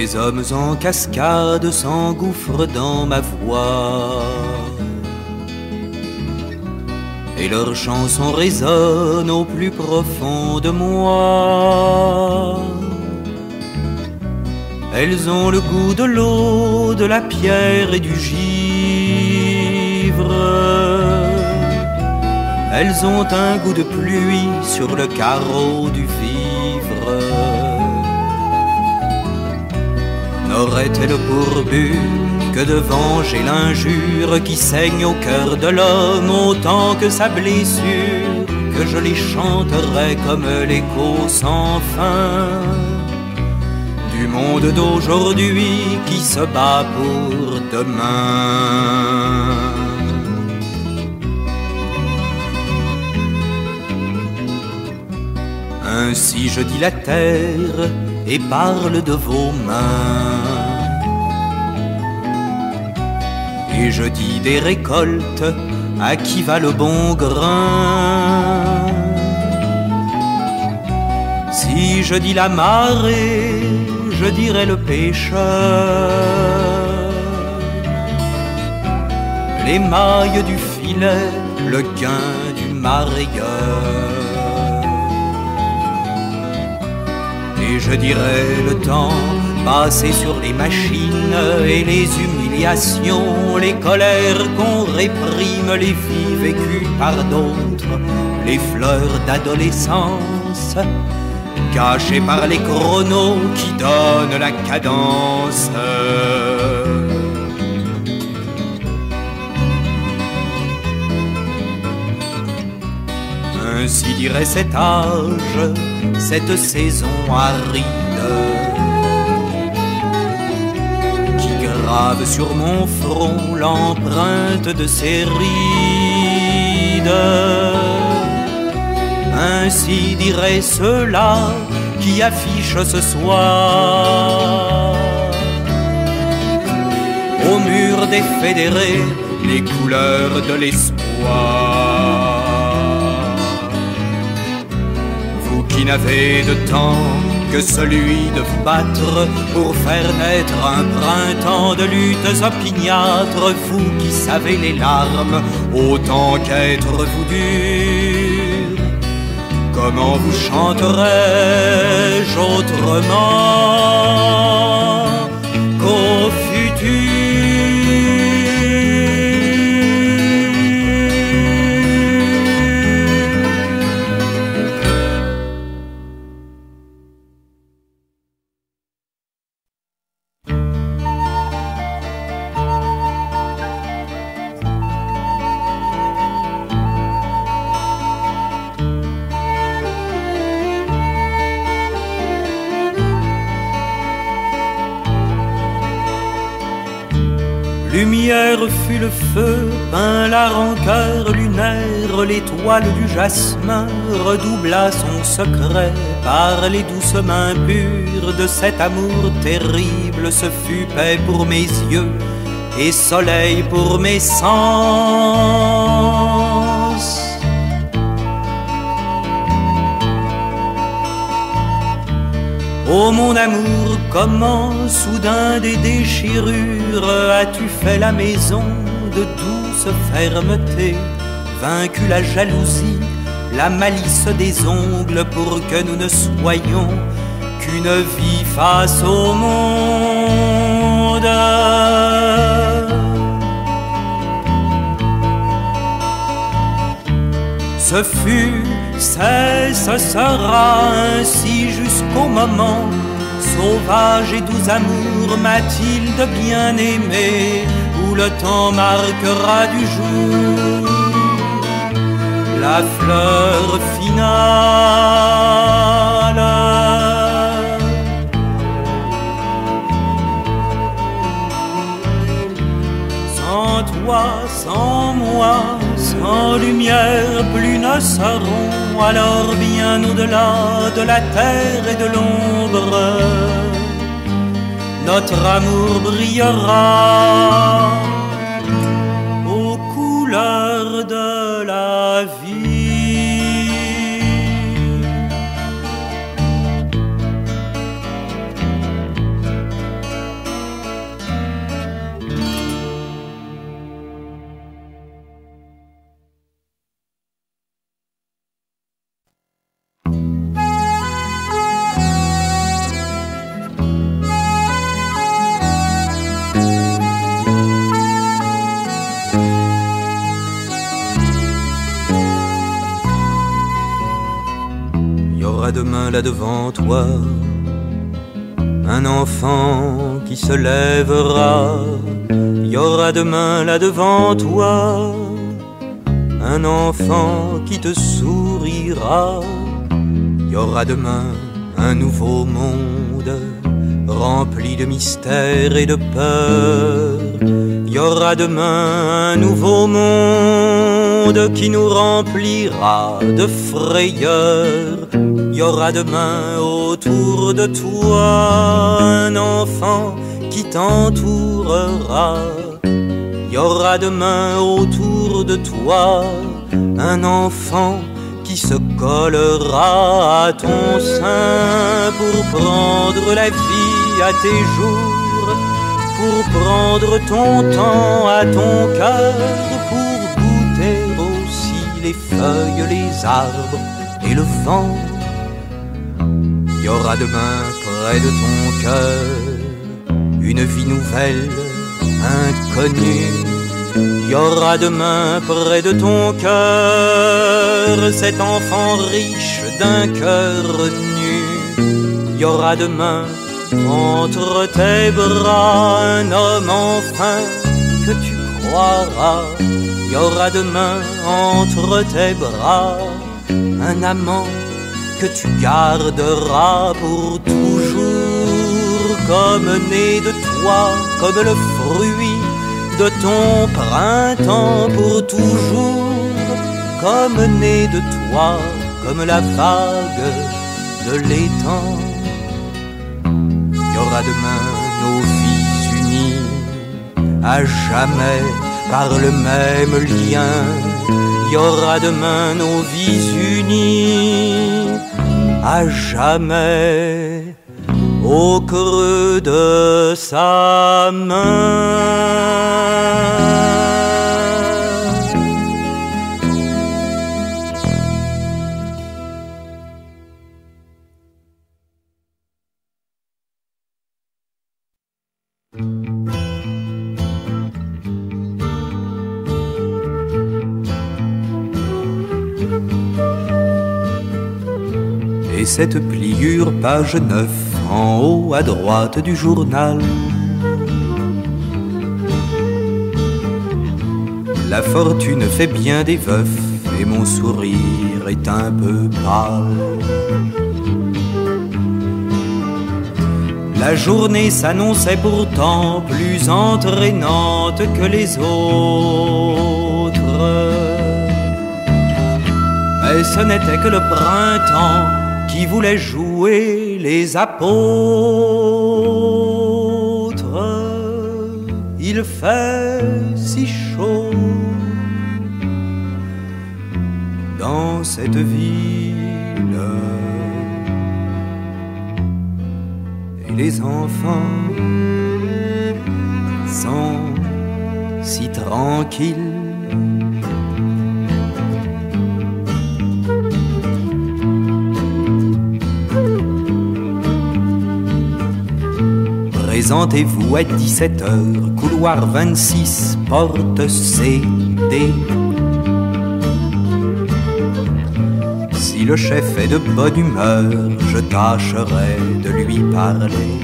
Des hommes en cascade s'engouffrent dans ma voix, et leurs chansons résonnent au plus profond de moi. Elles ont le goût de l'eau, de la pierre et du givre. Elles ont un goût de pluie sur le carreau du vivre. N'aurait-elle pour but que de venger l'injure qui saigne au cœur de l'homme autant que sa blessure, que je les chanterai comme l'écho sans fin du monde d'aujourd'hui qui se bat pour demain. Ainsi je dis la terre et parle de vos mains, et je dis des récoltes à qui va le bon grain. Si je dis la marée, je dirai le pêcheur, les mailles du filet, le gain du mareyeur. Et je dirai le temps passé sur les machines et les humiliations, les colères qu'on réprime, les vies vécues par d'autres, les fleurs d'adolescence cachées par les chronos qui donnent la cadence. Ainsi dirait cet âge, cette saison aride, qui grave sur mon front l'empreinte de ses rides. Ainsi diraient ceux-là qui affichent ce soir au mur des fédérés les couleurs de l'espoir. Qui n'avez de temps que celui de vous battre pour faire naître un printemps de luttes opiniâtres, vous qui savez les larmes autant qu'être vous dur, comment vous chanterai-je autrement qu'au futur? Lumière fut le feu, peint la rancœur lunaire, l'étoile du jasmin redoubla son secret par les douces mains pures de cet amour terrible. Ce fut paix pour mes yeux et soleil pour mes sens. Oh mon amour, comment soudain des déchirures as-tu fait la maison de douce fermeté, vaincu la jalousie, la malice des ongles pour que nous ne soyons qu'une vie face au monde. Ce fut, c'est, ce sera ainsi jusqu'au moment, sauvage et doux amour, Mathilde bien-aimée, où le temps marquera du jour la fleur finale. Sans toi, sans moi, sans lumière, plus ne serons, alors bien au-delà de la terre et de l'ombre, notre amour brillera aux couleurs de la vie. aura demain là devant toi un enfant qui se lèvera. Il y aura demain là devant toi un enfant qui te sourira. Il y aura demain un nouveau monde rempli de mystères et de peur. Il y aura demain un nouveau monde qui nous remplira de frayeur. Il y aura demain autour de toi un enfant qui t'entourera. Il y aura demain autour de toi un enfant qui se collera à ton sein pour prendre la vie à tes jours, pour prendre ton temps à ton cœur, pour goûter aussi les feuilles, les arbres et le vent. Il y aura demain près de ton cœur une vie nouvelle, inconnue. Il y aura demain près de ton cœur cet enfant riche d'un cœur nu. Il y aura demain entre tes bras un homme enfin que tu croiras. Il y aura demain entre tes bras un amant que tu garderas pour toujours, comme né de toi, comme le fruit de ton printemps pour toujours, comme né de toi, comme la vague de l'étang. Il y aura demain nos vies unies à jamais par le même lien. Il y aura demain nos vies unies à jamais au creux de sa main. Et cette pliure, page 9, en haut à droite du journal. La fortune fait bien des veufs et mon sourire est un peu pâle. La journée s'annonçait pourtant plus entraînante que les autres. Mais ce n'était que le printemps qui voulait jouer les apôtres. Il fait si chaud dans cette ville, et les enfants sont si tranquilles. Présentez-vous à 17h, couloir 26, porte CD. Si le chef est de bonne humeur, je tâcherai de lui parler.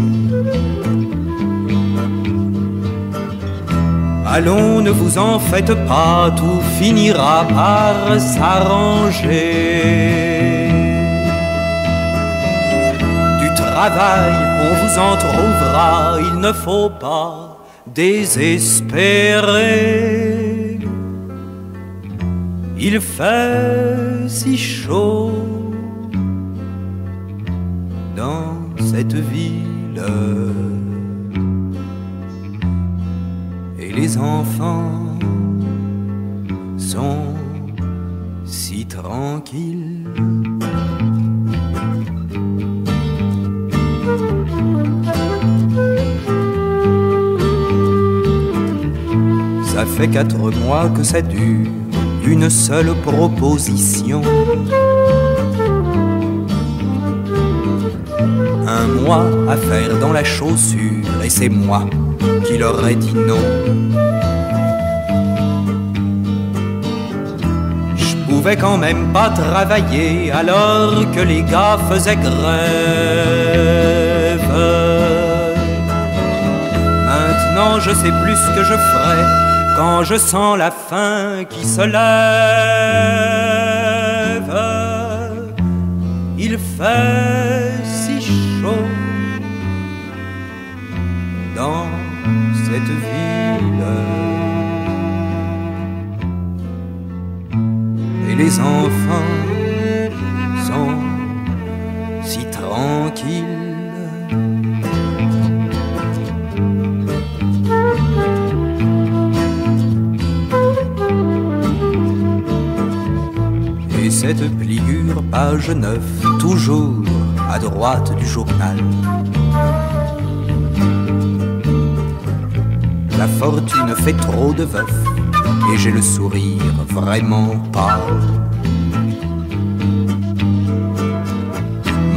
Allons, ne vous en faites pas, tout finira par s'arranger. Travail, on vous en trouvera, il ne faut pas désespérer. Il fait si chaud dans cette ville et les enfants sont si tranquilles. Ça fait 4 mois que ça dure, une seule proposition. Un mois à faire dans la chaussure, et c'est moi qui leur ai dit non. Je pouvait quand même pas travailler alors que les gars faisaient grève. Maintenant je sais plus ce que je ferai quand je sens la faim qui se lève. Il fait si chaud dans cette ville et les enfants sont si tranquilles. Et cette pliure, page 9, toujours à droite du journal. La fortune fait trop de veufs et j'ai le sourire vraiment pâle.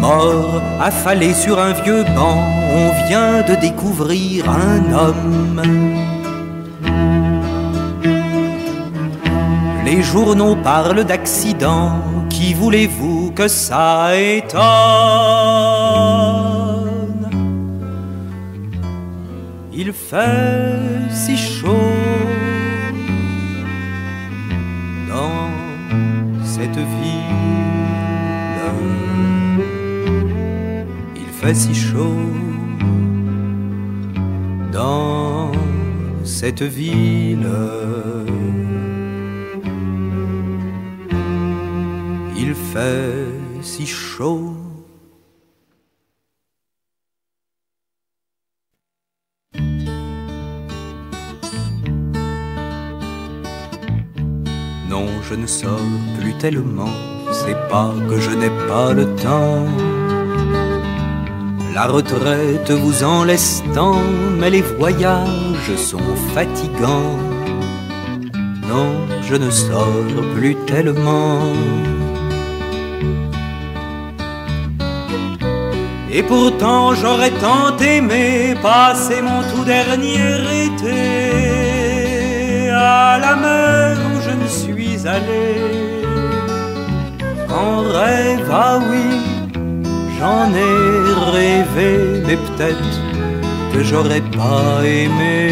Mort, affalé sur un vieux banc, on vient de découvrir un homme. Les journaux parlent d'accidents, qui voulez-vous que ça étonne? Il fait si chaud dans cette ville. Il fait si chaud dans cette ville. Il fait si chaud. Non, je ne sors plus tellement, c'est pas que je n'ai pas le temps. La retraite vous en laisse tant, mais les voyages sont fatigants. Non, je ne sors plus tellement. Et pourtant j'aurais tant aimé passer mon tout dernier été à la mer où je ne suis allé. En rêve, ah oui, j'en ai rêvé, mais peut-être que j'aurais pas aimé.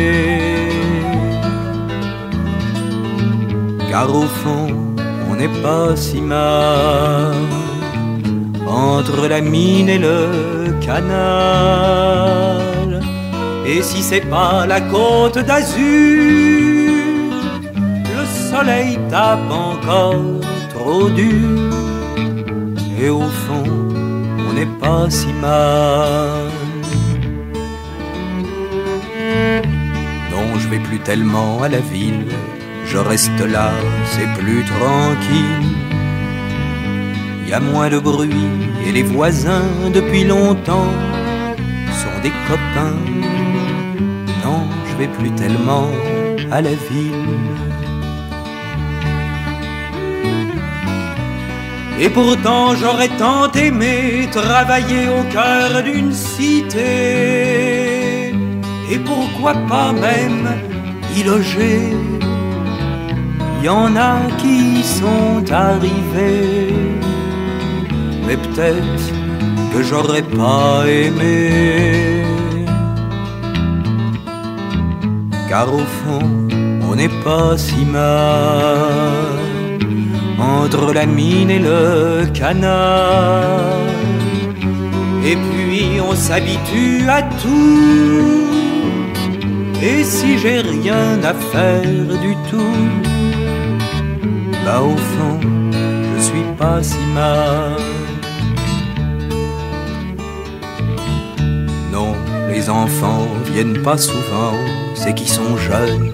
Car au fond, on n'est pas si mal entre la mine et le canal. Et si c'est pas la côte d'Azur, le soleil tape encore trop dur. Et au fond, on n'est pas si mal. Non, je vais plus tellement à la ville, je reste là, c'est plus tranquille. Y a moins de bruit et les voisins depuis longtemps sont des copains. Non, je vais plus tellement à la ville. Et pourtant j'aurais tant aimé travailler au cœur d'une cité. Et pourquoi pas même y loger. Y en a qui sont arrivés, mais peut-être que j'aurais pas aimé. Car au fond, on n'est pas si mal entre la mine et le canal. Et puis on s'habitue à tout. Et si j'ai rien à faire du tout, bah au fond, je suis pas si mal. Non, les enfants viennent pas souvent, c'est qu'ils sont jeunes,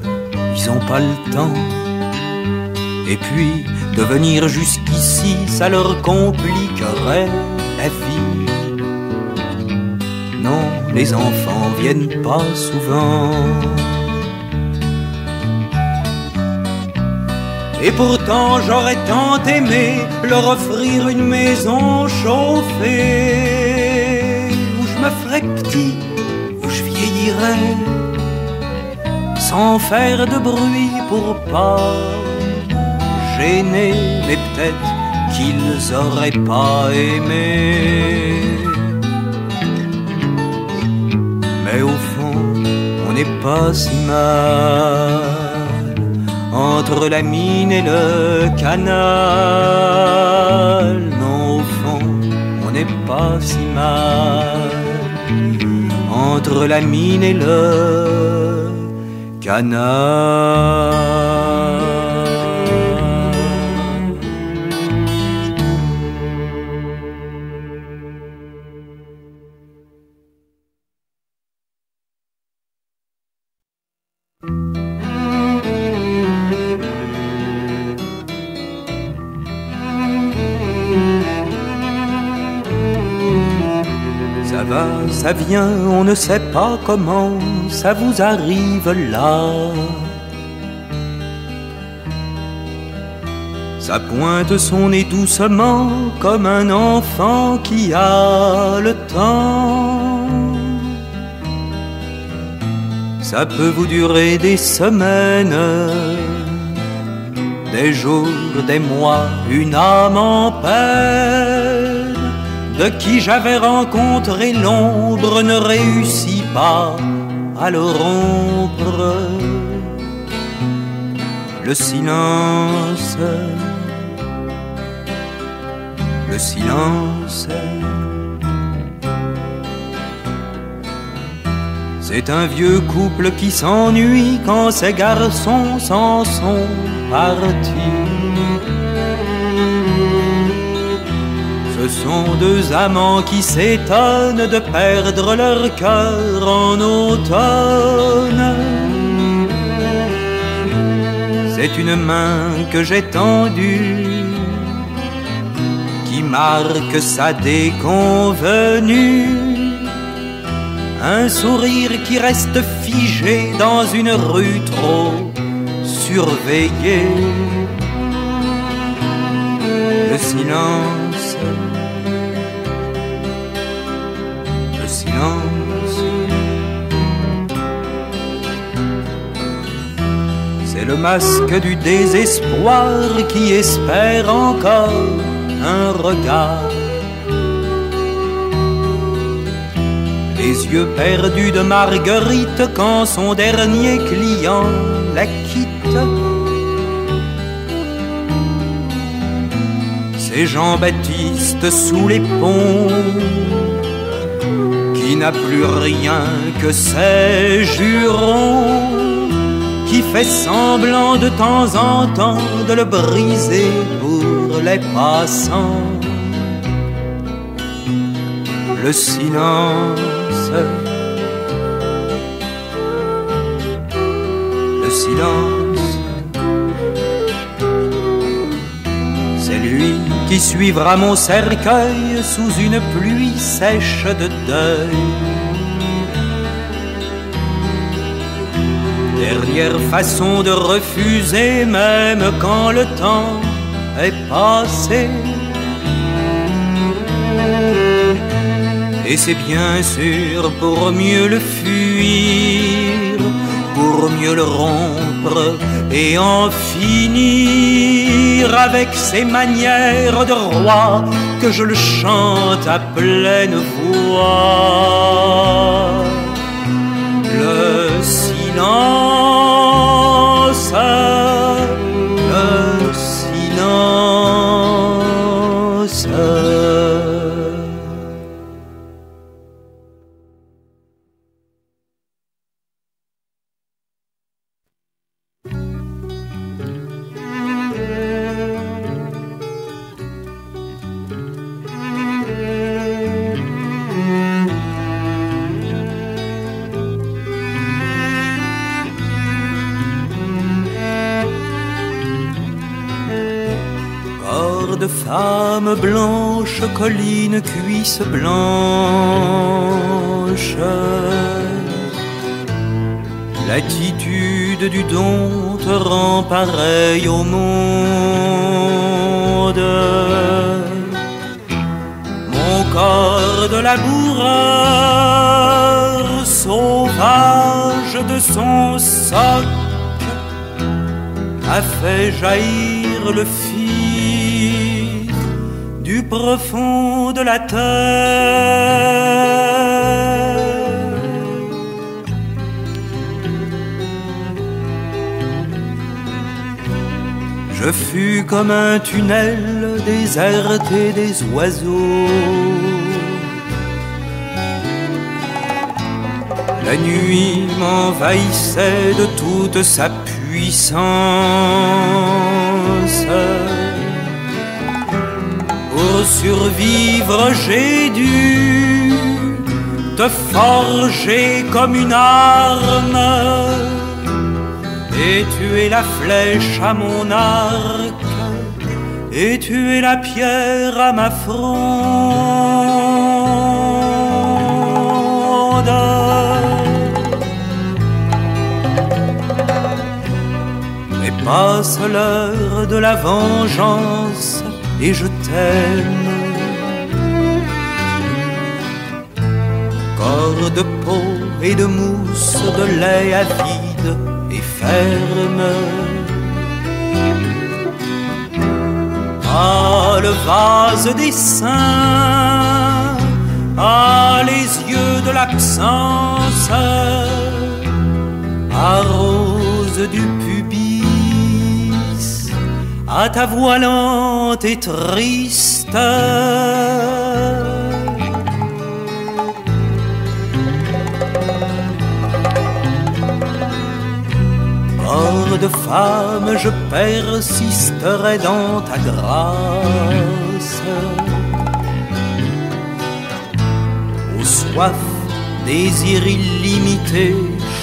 ils ont pas le temps. Et puis, de venir jusqu'ici, ça leur compliquerait la vie. Non, les enfants viennent pas souvent. Et pourtant j'aurais tant aimé leur offrir une maison chauffée, où je me ferais petit, où je vieillirais, sans faire de bruit pour pas gêné, mais peut-être qu'ils auraient pas aimé. Mais au fond, on n'est pas si mal entre la mine et le canal. Non, au fond, on n'est pas si mal entre la mine et le canal. Ça va, ça vient, on ne sait pas comment ça vous arrive là. Ça pointe son nez doucement comme un enfant qui a le temps. Ça peut vous durer des semaines, des jours, des mois, une âme en peine, de qui j'avais rencontré l'ombre ne réussit pas à le rompre. Le silence, le silence, c'est un vieux couple qui s'ennuie quand ses garçons s'en sont partis. Ce sont deux amants qui s'étonnent de perdre leur cœur en automne. C'est une main que j'ai tendue qui marque sa déconvenue. Un sourire qui reste figé dans une rue trop surveillée. Le silence, le silence, c'est le masque du désespoir qui espère encore un regard. Les yeux perdus de Marguerite quand son dernier client la quitte. C'est Jean-Baptiste sous les ponts qui n'a plus rien que ses jurons, qui fait semblant de temps en temps de le briser pour les passants. Le silence, le silence, c'est lui qui suivra mon cercueil sous une pluie sèche de deuil. Dernière façon de refuser même quand le temps est passé. Et c'est bien sûr pour mieux le fuir, pour mieux le rompre et en finir avec ses manières de roi que je le chante à pleine voix. Le silence, le silence. De femmes blanches, collines, cuisses blanches, l'attitude du don te rend pareil au monde. Mon corps de laboureur sauvage de son soc a fait jaillir lumière le fil du profond de la terre. Je fus comme un tunnel déserté des oiseaux. La nuit m'envahissait de toute sa puissance. Pour survivre, j'ai dû te forger comme une arme et tuer la flèche à mon arc et tuer la pierre à ma fronde. Mais passe l'heure de la vengeance et je t'aime. Corps de peau et de mousse, de lait avide et ferme. Ah, le vase des seins, ah, les yeux de l'absence, ah, rose du pubis, à ta voix lente et triste. Corps de femme, je persisterai dans ta grâce. Aux soif, désir illimité,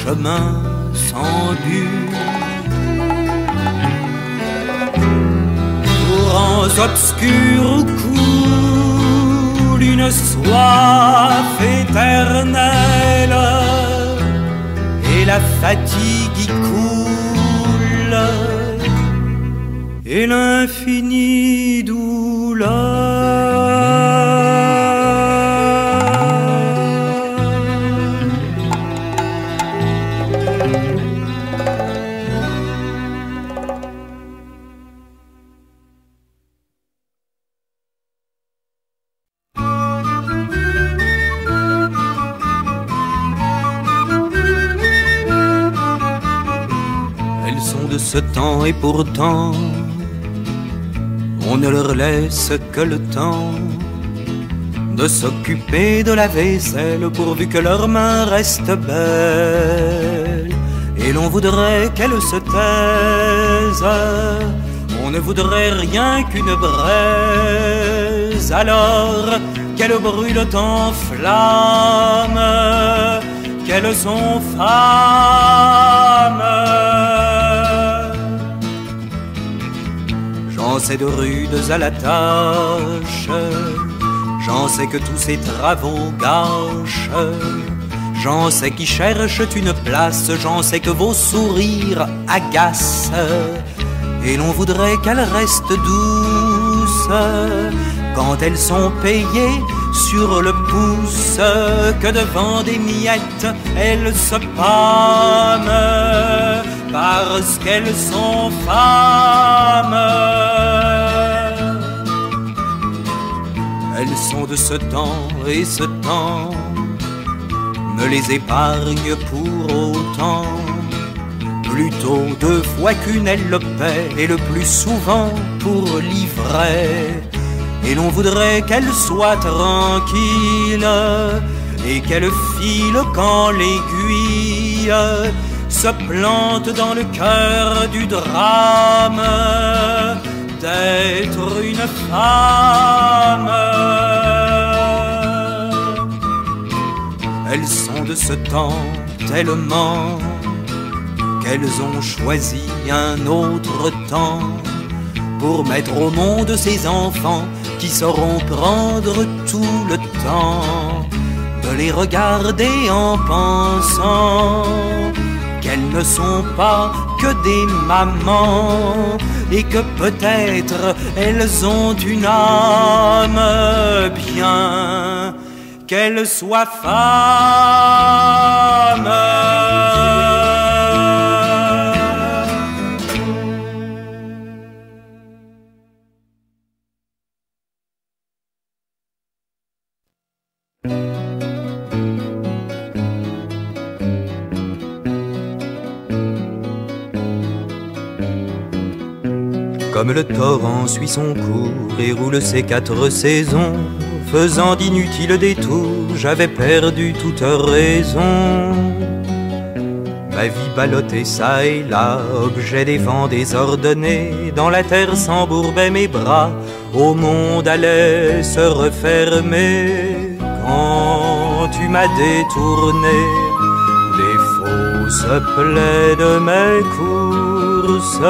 chemin sans but. Courants obscurs où coule une soif éternelle, et la fatigue y coule, et l'infini douleur. De ce temps et pourtant on ne leur laisse que le temps de s'occuper de la vaisselle pourvu que leurs mains restent belles. Et l'on voudrait qu'elles se taisent, on ne voudrait rien qu'une braise, alors qu'elles brûlent en flammes, qu'elles sont femmes. J'en sais de rudes à la tâche, j'en sais que tous ces travaux gâchent, j'en sais qui cherchent une place, j'en sais que vos sourires agacent, et l'on voudrait qu'elles restent douces quand elles sont payées sur le pouce, que devant des miettes elles se pâment parce qu'elles sont femmes. Elles sont de ce temps et ce temps me les épargne pour autant. Plutôt 2 fois qu'une elle le paie, et le plus souvent pour livret. Et l'on voudrait qu'elle soit tranquille et qu'elle file quand l'aiguille se plante dans le cœur du drame d'être une femme. Elles sont de ce temps tellement qu'elles ont choisi un autre temps pour mettre au monde ces enfants qui sauront prendre tout le temps de les regarder en pensant qu'elles ne sont pas que des mamans et que peut-être elles ont une âme, bien qu'elles soient femmes. Comme le torrent suit son cours et roule ses 4 saisons, faisant d'inutiles détours, j'avais perdu toute raison. Ma vie ballottée ça et là, objet des vents désordonnés, dans la terre s'embourbaient mes bras, au monde allait se refermer. Quand tu m'as détourné des fausses plaies de mes courses,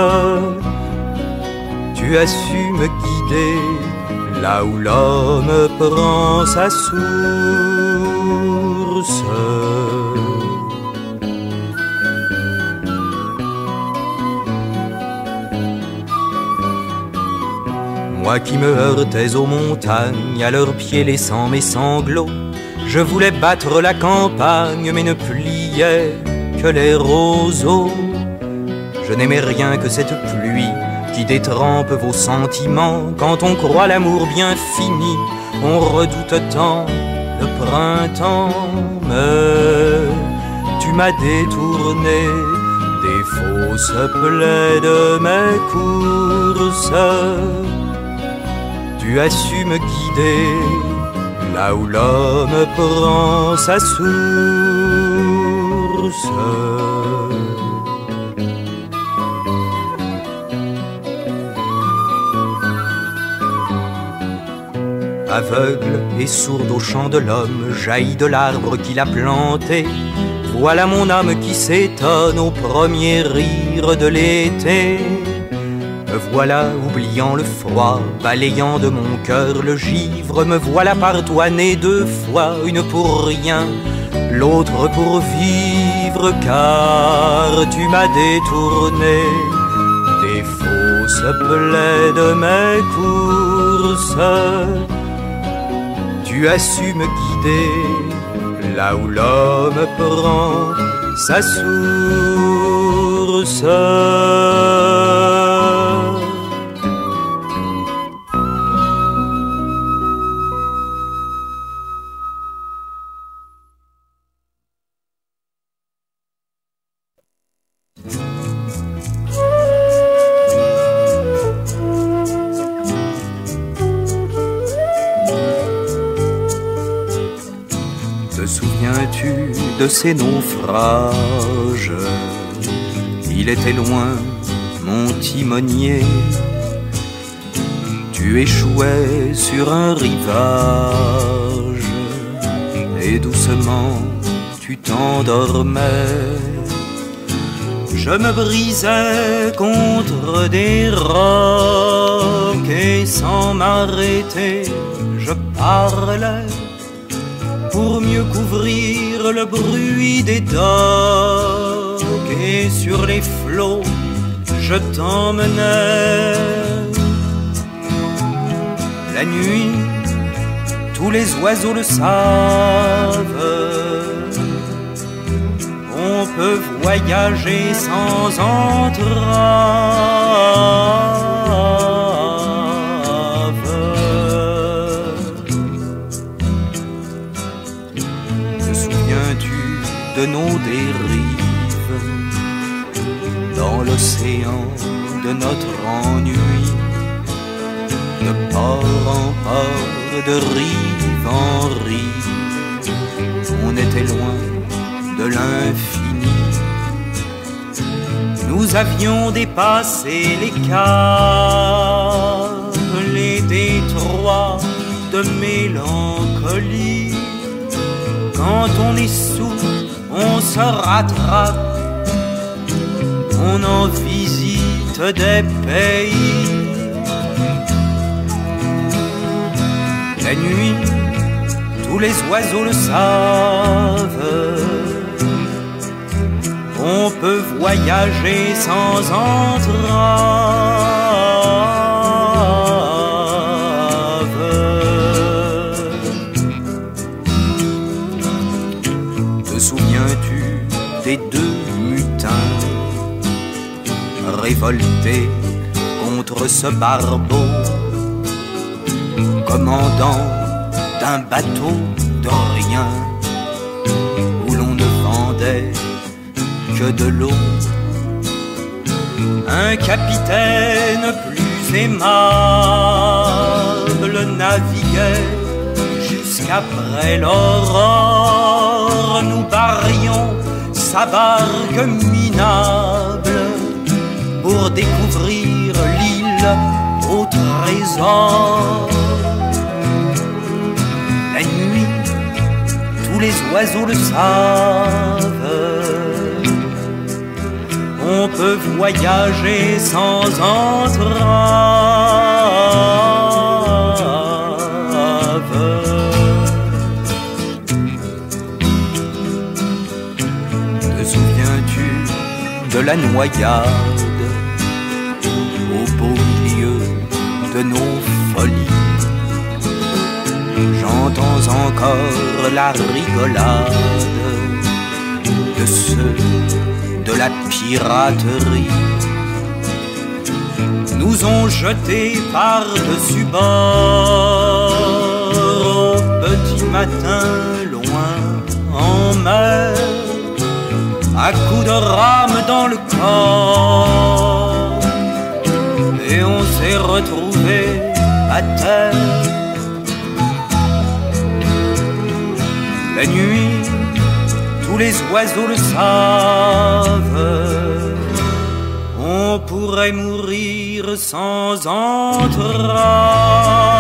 tu as su me guider là où l'homme prend sa source. Moi qui me heurtais aux montagnes, à leurs pieds laissant mes sanglots, je voulais battre la campagne, mais ne pliais que les roseaux. Je n'aimais rien que cette pluie qui détrempe vos sentiments. Quand on croit l'amour bien fini, on redoute tant le printemps. Mais tu m'as détourné des fausses plaies de mes courses. Tu as su me guider là où l'homme prend sa source. Aveugle et sourde au chant de l'homme, jaillit de l'arbre qu'il a planté. Voilà mon âme qui s'étonne au premier rire de l'été. Me voilà oubliant le froid, balayant de mon cœur le givre. Me voilà par toi né 2 fois, une pour rien, l'autre pour vivre. Car tu m'as détourné des fausses plaies de mes courses. Tu as su me guider là où l'homme prend sa source. Te souviens-tu de ces naufrages? Il était loin, mon timonier. Tu échouais sur un rivage et doucement tu t'endormais. Je me brisais contre des rocs et sans m'arrêter, je parlais pour mieux couvrir le bruit des docks. Et sur les flots, je t'emmenais. La nuit, tous les oiseaux le savent, on peut voyager sans entrave. Te souviens-tu de nos dérives dans l'océan de notre ennui? De port en port, de rive en rive, on était loin de l'infini. Nous avions dépassé les caves, les détroits de mélancolie. Quand on est sous, on se rattrape, on en visite des pays. La nuit, tous les oiseaux le savent, on peut voyager sans entrave. Te souviens-tu des 2 mutins révoltés contre ce barbeau, commandant d'un bateau de rien où l'on ne vendait que de l'eau? Un capitaine plus aimables naviguaient jusqu'après l'aurore. Nous barrions sa barque minable pour découvrir l'île au trésor. La nuit, tous les oiseaux le savent, on peut voyager sans entrave. Te souviens-tu de la noyade au beau milieu de nos folies? J'entends encore la rigolade de ceux de la piraterie. Nous ont jetés par-dessus bord au petit matin loin en mer, à coups de rame dans le corps, et on s'est retrouvés à terre. La nuit, tous les oiseaux le savent, on pourrait mourir sans entrave.